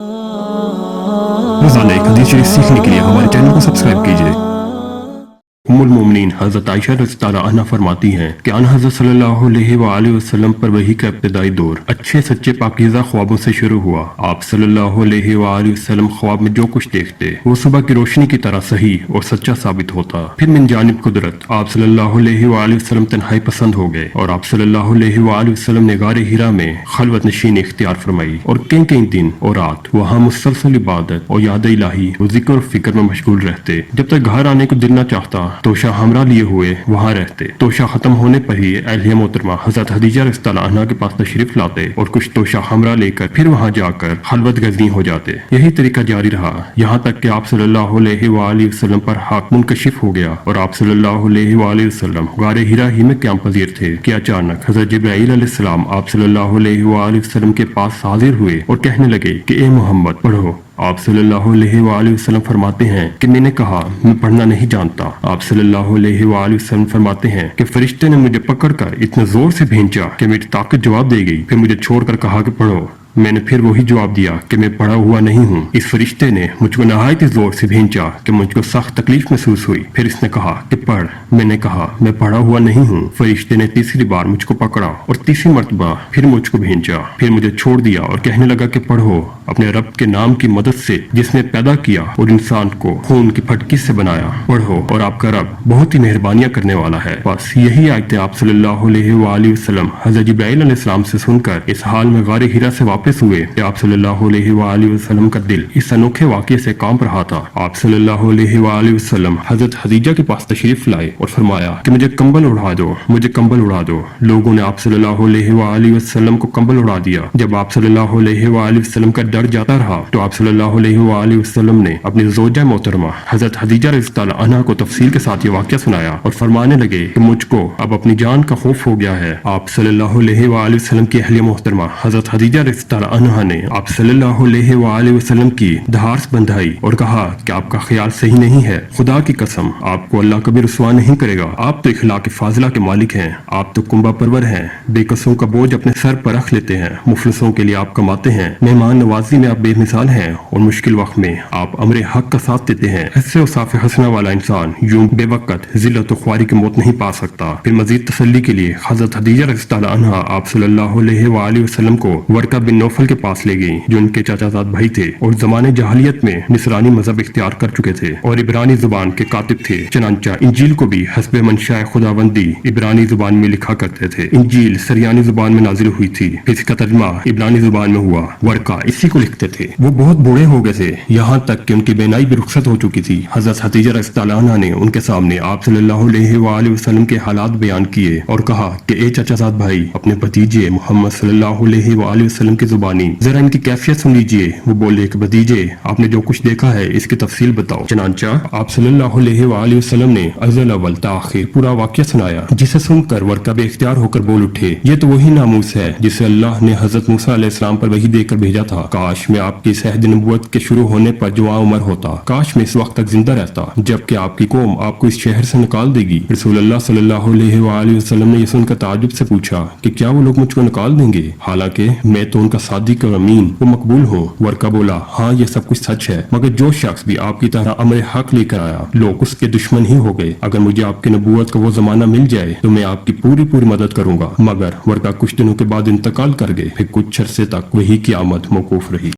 रोजाना एक हदीस शरीफ सीखने के लिए हमारे चैनल को सब्सक्राइब कीजिए। उम्मुल मोमिनीन हज़रत आयशा रज़ियल्लाहु अन्हा फरमाती हैं कि आन हज़रत सल्लल्लाहु अलैहि वसल्लम पर वही का इब्तिदाई दौर अच्छे सच्चे पाकीज़ा ख्वाबों से शुरू हुआ। आप सल्लल्लाहु अलैहि वसल्लम ख्वाब में जो कुछ देखते वो सुबह की रोशनी की तरह सही और सच्चा साबित होता। फिर मिन जानिब कुदरत आप सल्लल्लाहु अलैहि वसल्लम तन्हाई पसंद हो गए और आप सल्लल्लाहु अलैहि वसल्लम ने गारे हिरा में खलवत नशीन इख्तियार फरमाई और कई कई दिन और रात वहाँ मुसलसल इबादत और याद इलाही और जिक्र और फिक्र में मशगूल रहते। जब तक घर आने को दिल न चाहता तोशा हमरा लिए हुए वहाँ रहते। तोशा खत्म होने पर ही अहलिया मोहतरमा हज़रत खदीजा रज़ियल्लाहु अन्हा के पास तशरीफ लाते और कुछ तोशा हमरा लेकर फिर वहाँ जाकर खलवत गज़नी हो जाते। यही तरीका जारी रहा यहाँ तक कि आप सल्लल्लाहु अलैहि वसल्लम पर हक मुनकशिफ हो गया और आप सल्लल्लाहु अलैहि वसल्लम गारे हिरा ही में क़याम पज़ीर थे कि अचानक हज़रत जिब्राईल अलैहिस्सलाम आप सल्लल्लाहु अलैहि वसल्लम के पास हाजिर हुए और कहने लगे कि ए मोहम्मद पढ़ो। आप सल्लल्लाहु अलैहि वसल्लम फरमाते हैं कि मैंने कहा मैं पढ़ना नहीं जानता। आप सल्लल्लाहु अलैहि वसल्लम फरमाते हैं कि फरिश्ते ने मुझे पकड़कर इतने जोर से भेजा कि मेरी ताकत जवाब दे गई। फिर मुझे छोड़कर कहा कि पढ़ो। मैंने फिर वही जवाब दिया कि मैं पढ़ा हुआ नहीं हूँ। इस फरिश्ते ने मुझको नहायत जोर से भेजा कि मुझको सख्त तकलीफ महसूस हुई। फिर इसने कहा कि पढ़। मैंने कहा मैं पढ़ा हुआ नहीं हूँ। फरिश्ते ने तीसरी बार मुझको पकड़ा और तीसरी मर्तबा फिर मुझको भेजा। फिर मुझे छोड़ दिया और कहने लगा कि पढ़ो अपने रब के नाम की मदद से जिसने पैदा किया और इंसान को खून की फटकी से बनाया। पढ़ो और आपका रब बहुत ही मेहरबानियां करने वाला है। बस यही आयतें आप सल्लल्लाहु अलैहि वसल्लम हज़रत जिब्राईल अलैहिस्सलाम से सुनकर इस हाल में गारे हिरा से वापस हुए कि आप सल्लल्लाहु अलैहि वसल्लम का दिल इस अनोखे वाक़ये से कांप रहा था। आप सल्लल्लाहु अलैहि वसल्लम हज़रत खदीजा के पास तशरीफ लाए और फरमाया कि मुझे कंबल उड़ा दो, मुझे कंबल उड़ा दो। लोगों ने आप सल्लल्लाहु अलैहि वसल्लम को कंबल उड़ा दिया। जब आप सल्लल्लाहु अलैहि वसल्लम का डर जाता रहा तो आप सल्लल्लाहु अलैहि वसल्लम ने अपनी ज़ौजा मोहतरमा हज़रत खदीजा रज़ियल्लाहु अन्हा को तफसील के साथ ये वाक़या सुनाया और फरमाने लगे कि मुझको अब अपनी जान का खौफ हो गया है। आप सल्लल्लाहु अलैहि वसल्लम की अहलिया मोहतरमा हज़रत खदीजा रज़ियल्लाहु अन्हा ने आप सल्लल्लाहु अलैहि वसल्लम की धार्स बंधाई और कहा कि आपका ख्याल सही नहीं है। खुदा की कसम आपको अल्लाह कभी रुसवा नहीं करेगा। आप तो इखलाक फाजिला के मालिक हैं। आप तो कुंबा परवर हैं। बेकसों का बोझ अपने सर पर रख लेते हैं। मुफलिसों के लिए आप कमाते हैं। मेहमान नवाजी में आप बेमिसाल हैं और मुश्किल वक्त में आप अमरे हक का साथ देते हैं। ऐसे उसाफ हसना वाला इंसान यूं बेवकत जिल्लत और ख्वारी की मौत नहीं पा सकता। फिर मजीद तसल्ली के लिए हज़रत खदीजा रज़ियल्लाहु अन्हा आप सल्लल्लाहु अलैहि वसल्लम को वर्का बिन नौफल के पास ले गई जो उनके चाचाजाद भाई थे और जमाने जहालियत में निसरानी मजहब इख्तियार कर चुके थे और इब्रानी जुबान के कातिब थे। चनांचा इंजील को भी हस्बे मंशाए खुदावंदी इब्रानी जुबान में लिखा करते थे। इंजील सरियानी जुबान में नाजिल हुई थी। फिर इसका तर्जमा इब्रानी जुबान में हुआ। वर्का इसी को लिखते थे। वो बहुत बूढ़े हो गए थे यहाँ तक कि उनकी बेनाई भी रुखसत हो चुकी थी। हज़रत खदीजा रज़ियल्लाहु अन्हा ने उनके सामने आप सल्लल्लाहु अलैहि वसल्लम के हालात बयान किए और कहा कि ए चाचाजाद भाई अपने भतीजे मोहम्मद सल्लल्लाहु अलैहि वसल्लम की जुबानी जरा इनकी कैफियत सुन लीजिए। वो बोले कि भतीजे आपने जो कुछ देखा है इसकी तफसील बताओ। चनांचा आप सल्लल्लाहु अलैहि वसल्लम ने अज़ल अव्वल ता आखिर पूरा वाक़या सुनाया जिसे सुनकर वर्का बेख्तियार होकर बोल उठे ये तो वही नामूस है जिसे अल्लाह ने हज़रत मूसा अलैहिस्सलाम पर वही देकर भेजा था। काश मैं आपकी सहद नबुव्वत के शुरू होने पर जवां उम्र होता। काश मैं इस वक्त तक जिंदा रहता जबकि आपकी कौम आपको इस शहर से निकाल देगी। रसूलुल्लाह सल्लल्लाहु अलैहि वसल्लम ने यह सुनकर ताज्जुब से पूछा कि क्या वो लोग मुझको निकाल देंगे हालांकि मैं तो उनका सादिक और अमीन वो मकबूल हो। वर्का बोला हाँ ये सब कुछ सच है मगर जो शख्स भी आपकी तरह अमर हक लेकर आया लोग उसके दुश्मन ही हो गए। अगर मुझे आपकी नबूवत का वो जमाना मिल जाए तो मैं आपकी पूरी मदद करूंगा। मगर वर्का कुछ दिनों के बाद इंतकाल कर गए। फिर कुछ अरसे तक वही क़यामत मौकूफ रही।